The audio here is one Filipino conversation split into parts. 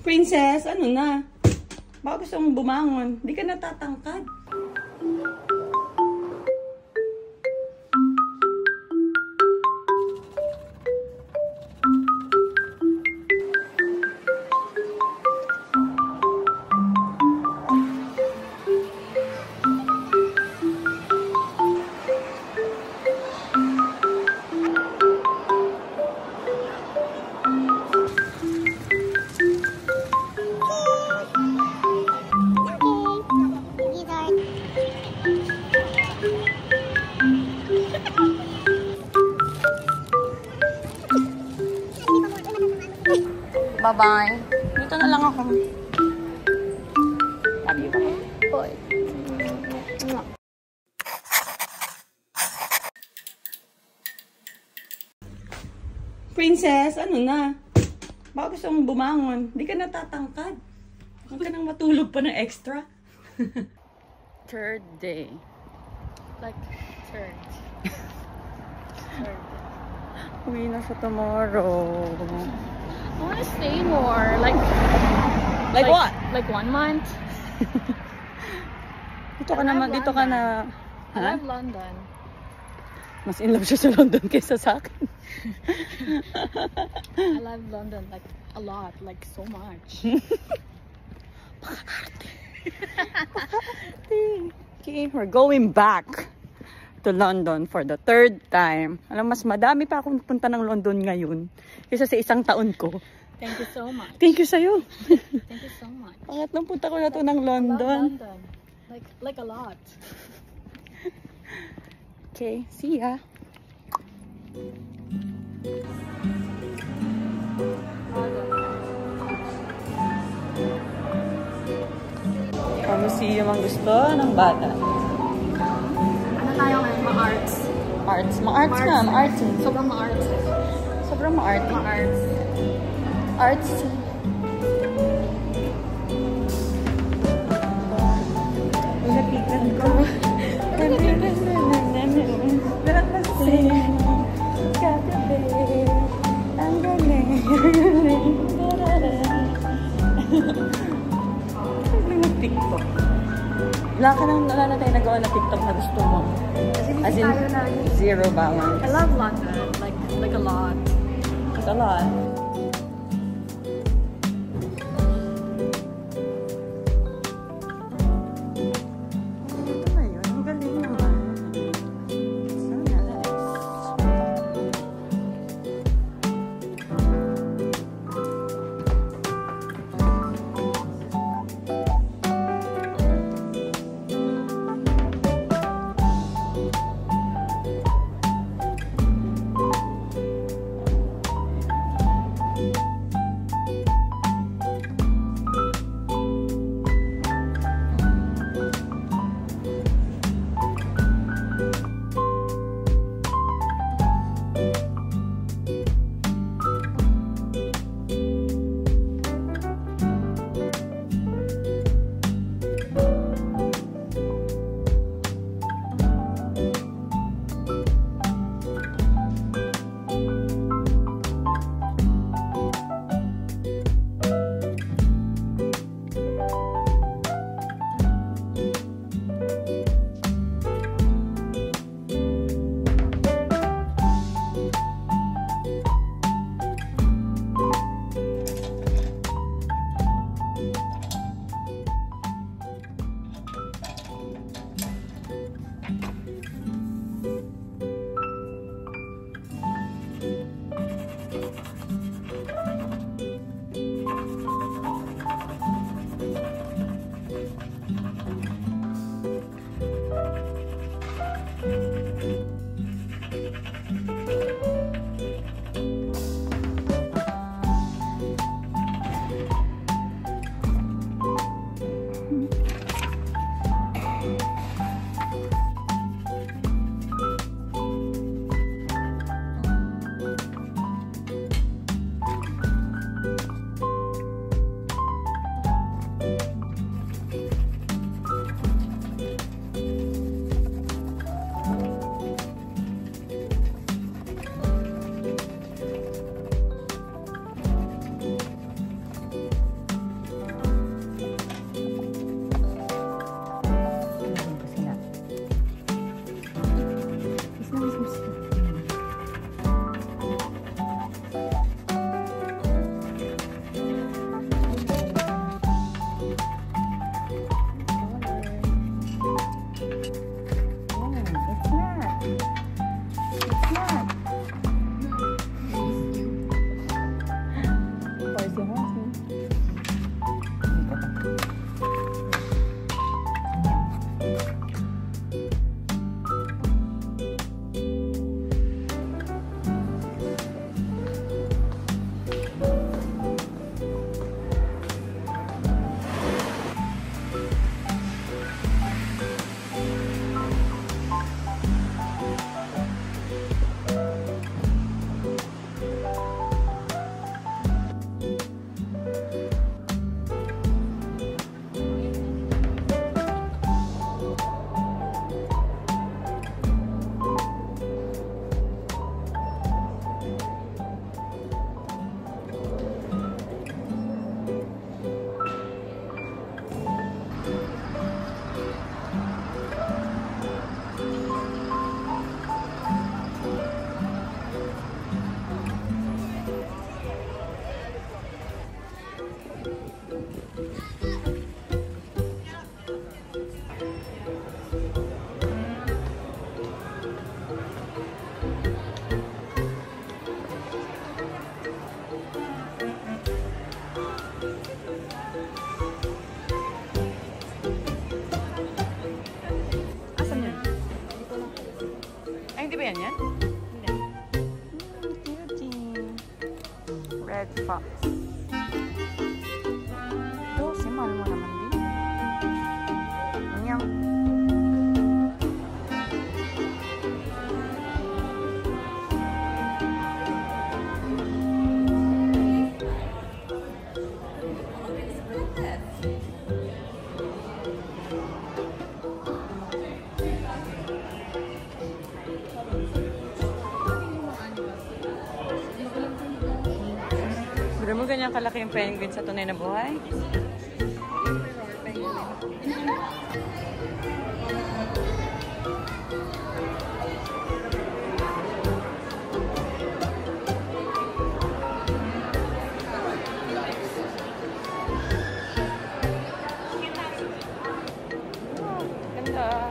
Princess, ano na? Baka gusto mong bumangon. Di ka natatangkad. Bye-bye. Dito na lang ako. Love you. Boy. Princess, ano na? Baka gusto mong bumangon. Di ka natatangkad. Huwag ka nang matulog pa ng extra. Third day. Like, third. Uwi na sa tomorrow. I want to stay more. Like what? Like 1 month. Dito ka naman, dito ka na. I love London. Mas in love siya sa London kaysa sa akin. I love London like a lot, like so much. Pakakarte. Okay, we're going back to London for the 3rd time. Alam, mas madami pa akong punta ng London ngayon kaysa sa isang taon ko. Thank you so much. Thank you sa'yo. Thank you so much. Pangatlong punta ko na to ng London. I love London. Like a lot. Okay, see ya. Museum ang gusto ng bata. Ano tayo ngayon? Ma-arts. Arts. Ma-arts ka. Ma-arts. Sobrang ma-arts. Sobrang ma-arts. Ma-arts. Arts. Lapitan ko. Ang galing. TikTok. Wala na tayo nagawa na TikTok na gusto mo. As in, zero balance. I love London. Like a lot. It's a lot. Ito na yun. Ang galing naman. So nice. Asan yan? Ay, hindi ba yan yan? Hindi. Cutie. Red fox. Ito, si mahal mo naman din. Anyang. Gusto mo ganyan kalaki yung penguin sa tunay na buhay? Ganda.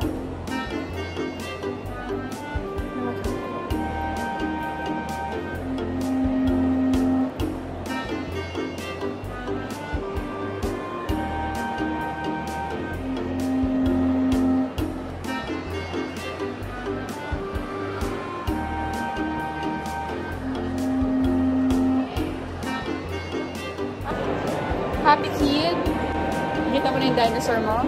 Happy kid! Nakita mo na yung dinosaur mo?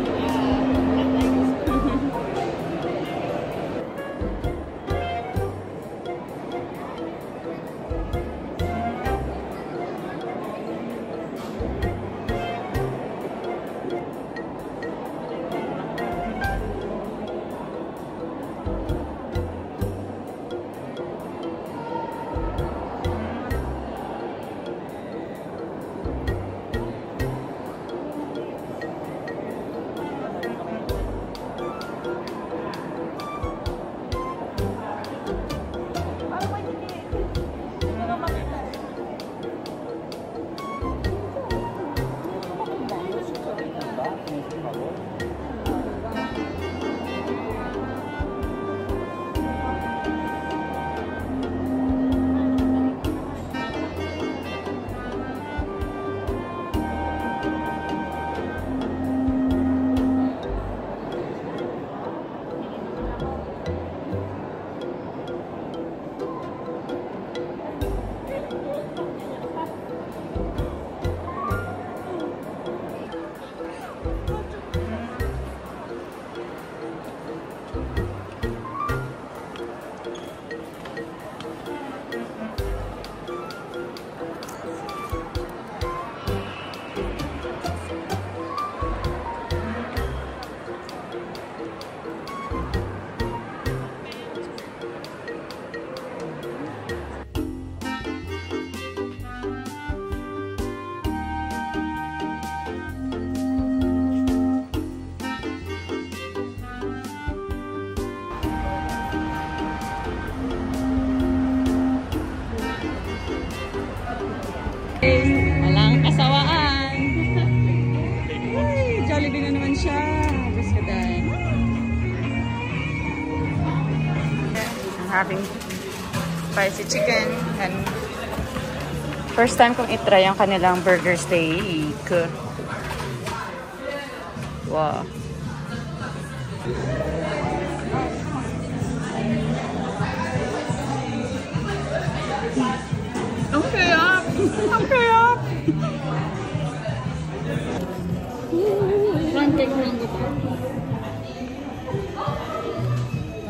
Walang kasawaan. Ay, Jollibee na naman siya. Diyos ka din. I'm having spicy chicken and first time kong itry ang kanilang burger steak. Wow. Ang kaya! Ang kaya!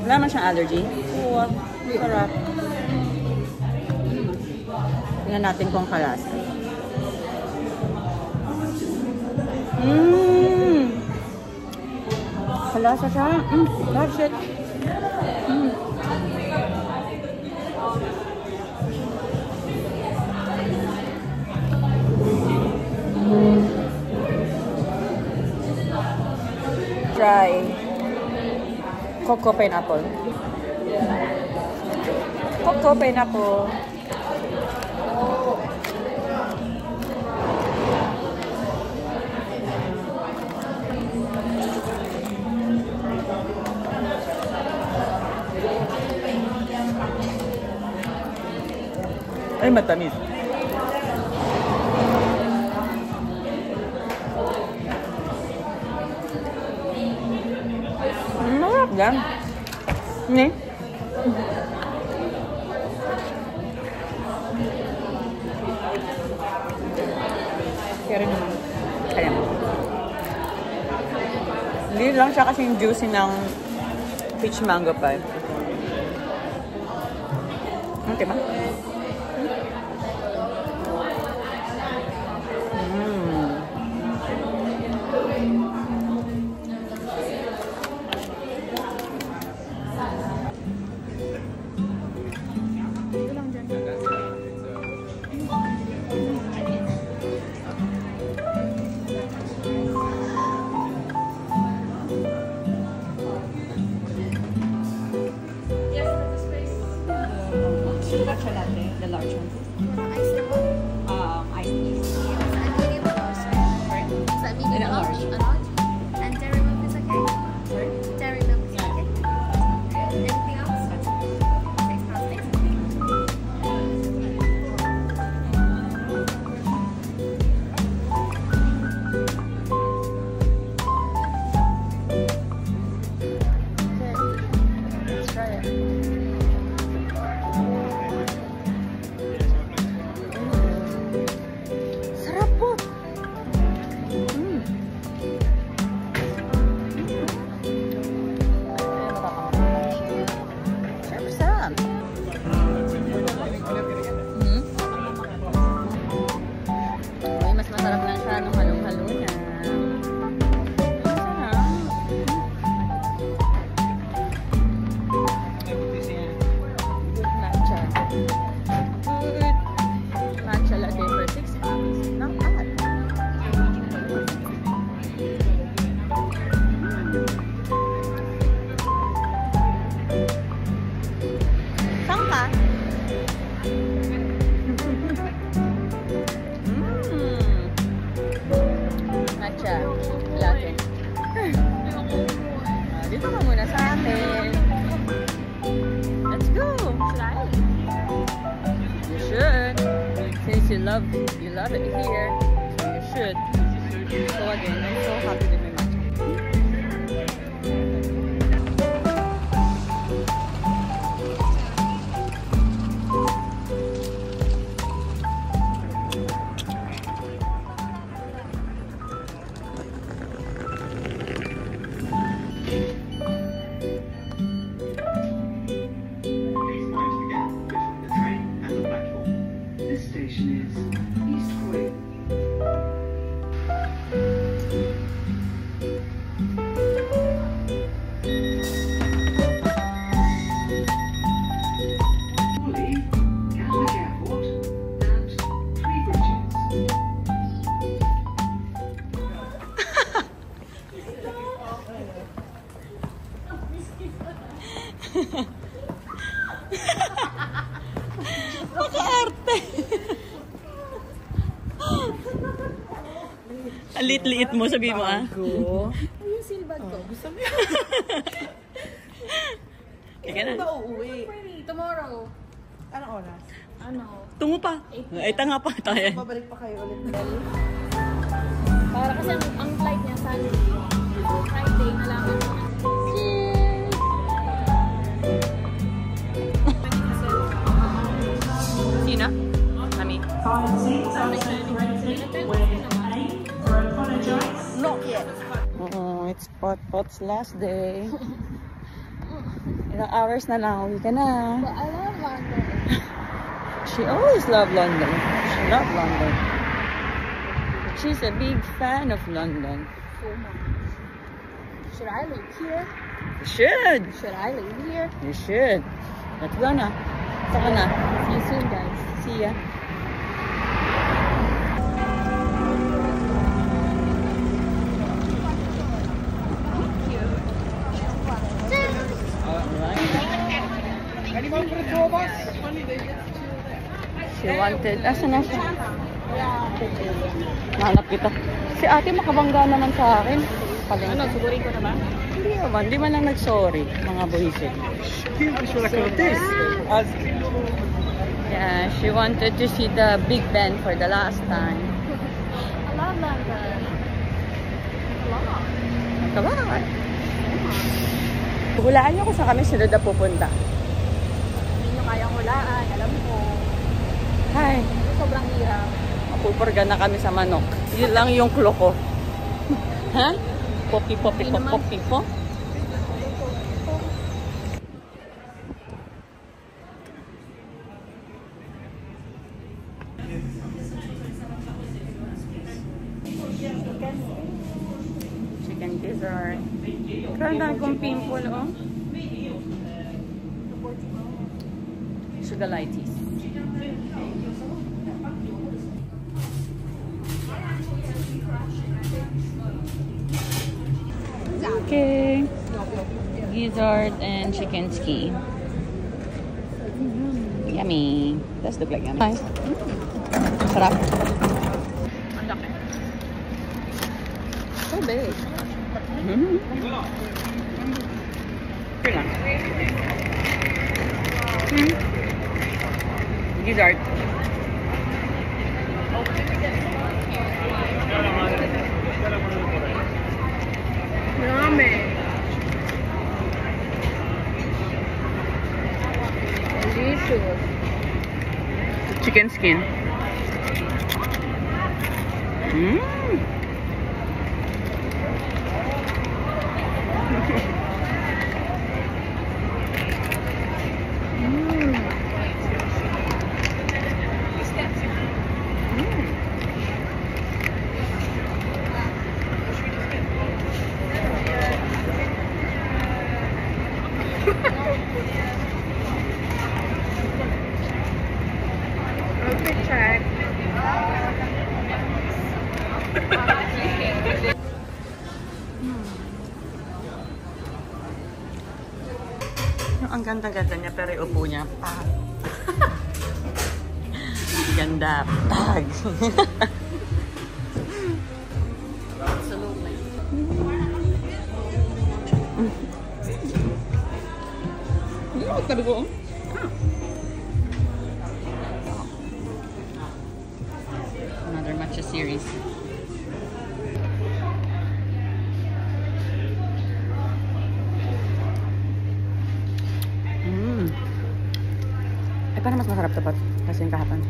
Wala man siyang allergy? Oo. Sarap. Tingnan natin kung kalasa. Kalasa siya. Gosh, shit. Try cocoa pineapple. Cocoa pineapple. Ay, matamis. Yan. Ni? Kaya rin naman. Kaya mo. Hindi lang siya kasing juicy ng peach mango pie. Okay ba? Matcha latte, the large one. Ice lemon. Ice please. A medium or sorry? So a medium And a large. A large. And dairy milk is okay? Sorry? Dairy milk is okay? Anything else? £6, thanks. Let's try it. Sarap po! Sarap. Uy, mas masarap lang siya nung halong-halo niya. Sarap. Good matcha. Good matcha latte for £6. Not bad. Saan ka? Matcha latte. Dito ka muna sa atin. Let's go! You should. Since you love it here, so you should. So again, I'm so happy with my matcha. Please mind the gap between the train and the platform. This station is East Croydon. Wally, Gatwick Airport, and Three Bridges. Maka-arte! Ang liit-liit mo, sabihin mo ah. Yung silbag ko. Gusto mo yun? Kaya na. Uuwi. Tomorrow. Anong oras? Ano? Tungo pa. Ay, tanga pa tayo. Babalik pa kayo ulit. Para kasi ang flight niya Sunday. So Friday, nalaman ko. Cheers! Sino? Mami? Not yet. Oo, it's Pot's last day. Ilang hours na lang, uwi ka na. But I love London. She always loved London. She loved London. She's a big fan of London. So much. Should I live here? You should. Should I live here? You should. Let's go na. Saka na. See you soon, guys. See ya. She wanted, asa na siya? Nahanap kita. Si ate makabangga naman sa akin. Ano, sugurin ko na ba? Hindi naman, di man lang nag-sorry, mga buhisit. Yeah, she wanted to see the Big Ben for the last time. I love London. A lot. Come on. Hulaan niyo kung saan kami sunod na pupunta. Hindi nyo kayang hulaan, alam ko. Hi. Sobrang hirap. Mapupurga na kami sa manok. Yun lang yung clue ko. Ha? Poppy, poppy, Hindi naman. poppy, po. Chicken gizzard. Kaya kong pimple, oh. Sugalitis. Okay. Gizzard and chicken ski. Yummy. Does look like yummy. Nice. Sarap. Ang laki. So big. Mm-hmm. Gizzard. Marami. Delicious. Chicken skin. Mm. Okay, check. Ang ganda-ganda niya pero yung upo niya, pag. Ganda, pag. Absolutely. Hindi mo talaga, oh. Another matcha series. Ay, parang mas masarap ito pa kasi yung kahapon.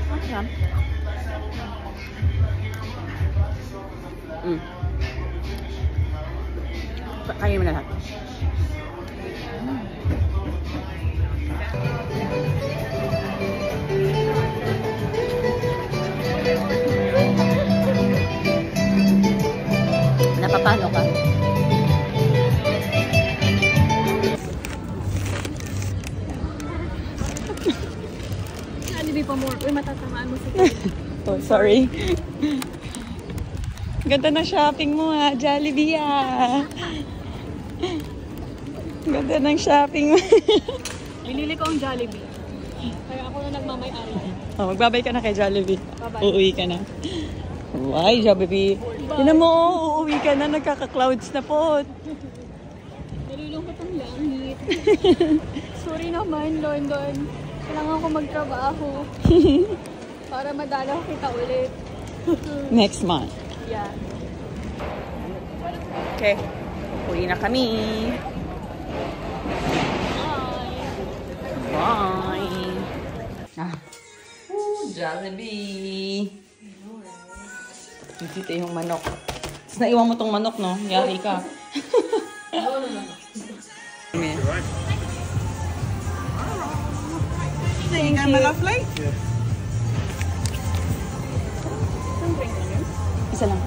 Masarap. Kain mo na lahat. Napapalo ka? Jollibee pa more. Uy, matatamaan mo sa Oh, sorry. Ganda na shopping mo, ha, Jollibee, ah. Ganda ng shopping mo. Nilili ko ang Jollibee. Kaya ako na nagmamay-ari. Oh, magbabay ka na kay Jollibee. Bye-bye. Uuwi ka na. Why, Jollibee? Tinan mo, uuwi ka na. Nagkaka-clouds na po. Nalulungkot ang langit. Sorry naman, London. Kailangan ko magtrabaho. Para madala ko kita ulit. Next month. Yeah. Okay. Uwi na kami. Bye. Ah. Jollibee. Dito yung manok. Tapos naiwan mo tong manok, no? Yari ka. Thank you. Isa lang.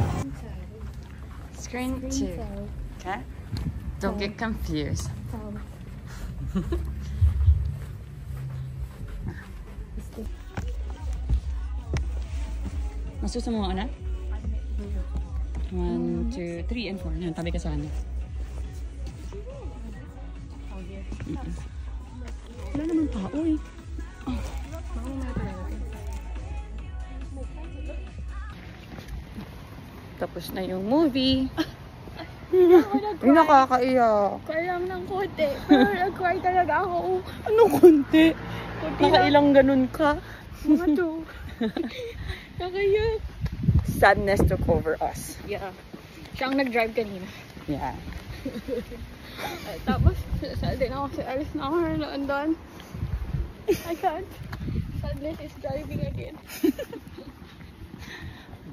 Screen 2. Okay? Don't get confused. Masusa mo na? 1, 2, 3, and 4. Yan, tabi ka sa ano. Wala naman tao eh. Oh. Tapos na yung movie. Ay, nakakaiyak. Cry lang ng konti. Pero nag-cry talaga ako. Ano konti? Konti lang. Nakailang ganun ka? Mga 2. Nakaiyak. Sadness took over us. Yeah. Siya ang nag-drive kanina. Yeah. Tapos, sabi na ako kasi alis na ako ng London. I can't. Sadness is driving again.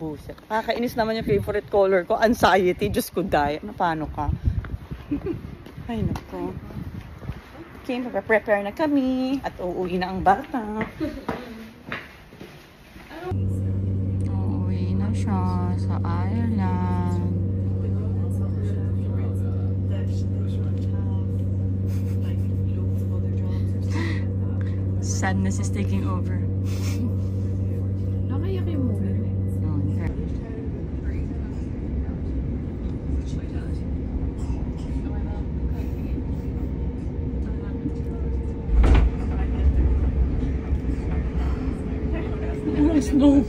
Buset. Nakakainis naman yung favorite color ko. Anxiety. Diyos ko, die. Ano, paano ka? Ay, naku. Okay, mag-prepare na kami. At uuwi na ang bata. Uuwi na siya sa Ireland. Sadness is taking over. Nakaiyak yung movie. No.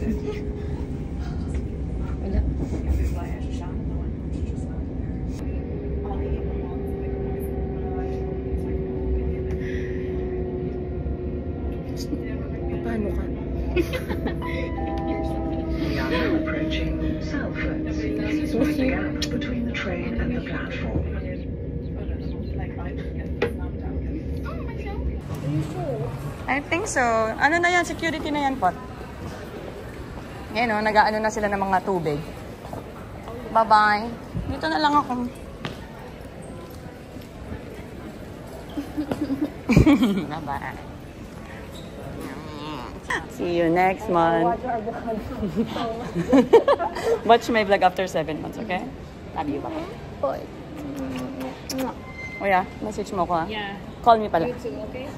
Paano ka? We are now approaching Salford. This is the gap between the train and the platform. I think so. Ano na yan? Security na yan, Pot. Ngayon, no, nag-aano na sila ng mga tubig. Bye-bye. Dito na lang ako. Bye-bye. See you next month. Watch my vlog after 7 months, okay? Love you, bye. Boy. Oh yeah, message mo ko, ha? Yeah. Call me pala. You too, okay?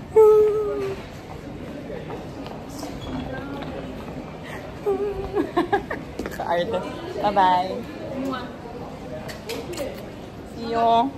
Kaarte. Bye-bye. See you.